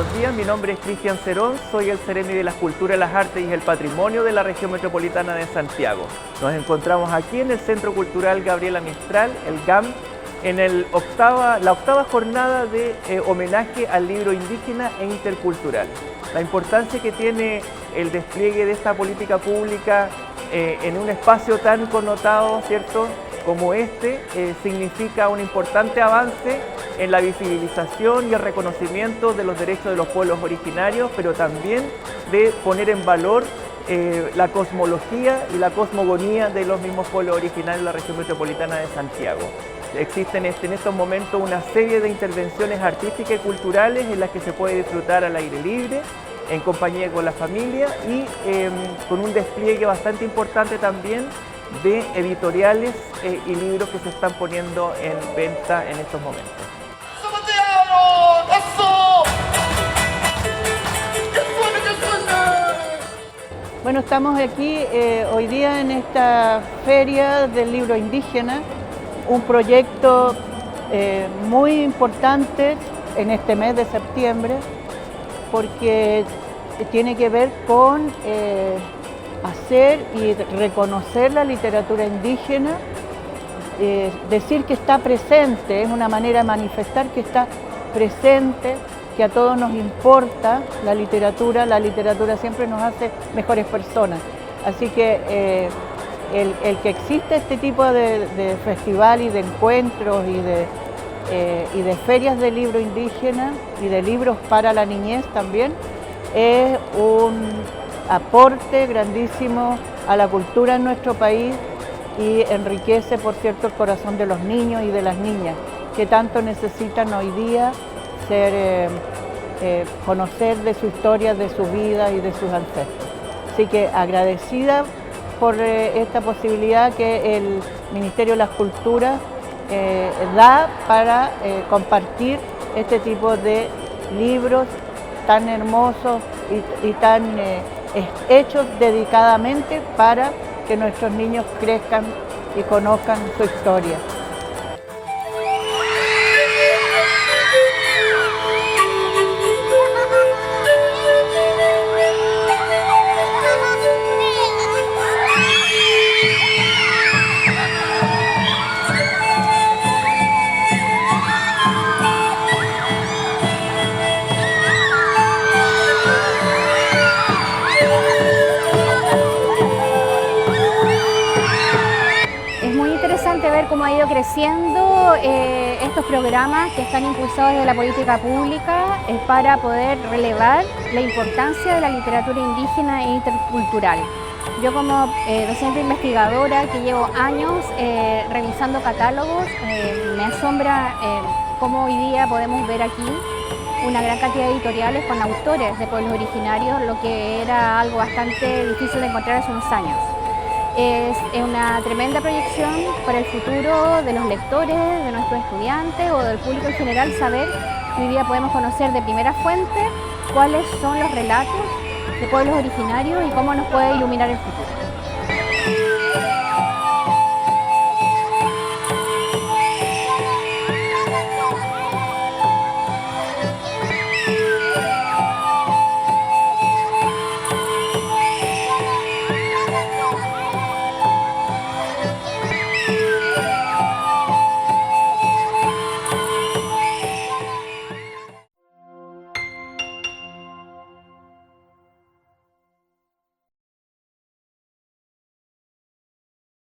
buenos días. Mi nombre es Cristian Cerón, soy el Seremi de las Culturas, las Artes y el Patrimonio de la Región Metropolitana de Santiago. Nos encontramos aquí en el Centro Cultural Gabriela Mistral, el GAM, en la octava jornada de homenaje al libro indígena e intercultural. La importancia que tiene el despliegue de esta política pública en un espacio tan connotado, ¿cierto?, como este, significa un importante avance en la visibilización y el reconocimiento de los derechos de los pueblos originarios, pero también de poner en valor la cosmología y la cosmogonía de los mismos pueblos originarios de la región metropolitana de Santiago. Existen en estos momentos una serie de intervenciones artísticas y culturales en las que se puede disfrutar al aire libre, en compañía con la familia y con un despliegue bastante importante también de editoriales y libros que se están poniendo en venta en estos momentos. Bueno, estamos aquí hoy día en esta feria del libro indígena, un proyecto muy importante en este mes de septiembre porque tiene que ver con hacer y reconocer la literatura indígena, decir que está presente, es una manera de manifestar que está presente, que a todos nos importa la literatura siempre nos hace mejores personas. Así que el que existe este tipo de festival y de encuentros y de ferias de libro indígena y de libros para la niñez también, es un aporte grandísimo a la cultura en nuestro país y enriquece, por cierto, el corazón de los niños y de las niñas, que tanto necesitan hoy día conocer de su historia, de su vida y de sus ancestros. Así que agradecida por esta posibilidad que el Ministerio de las Culturas da para compartir este tipo de libros tan hermosos y tan hechos dedicadamente para que nuestros niños crezcan y conozcan su historia. Ver cómo ha ido creciendo estos programas que están impulsados desde la política pública para poder relevar la importancia de la literatura indígena e intercultural. Yo como docente investigadora que llevo años revisando catálogos, me asombra cómo hoy día podemos ver aquí una gran cantidad de editoriales con autores de pueblos originarios, lo que era algo bastante difícil de encontrar hace unos años. Es una tremenda proyección para el futuro de los lectores, de nuestros estudiantes o del público en general, saber que hoy día podemos conocer de primera fuente cuáles son los relatos de pueblos originarios y cómo nos puede iluminar el futuro.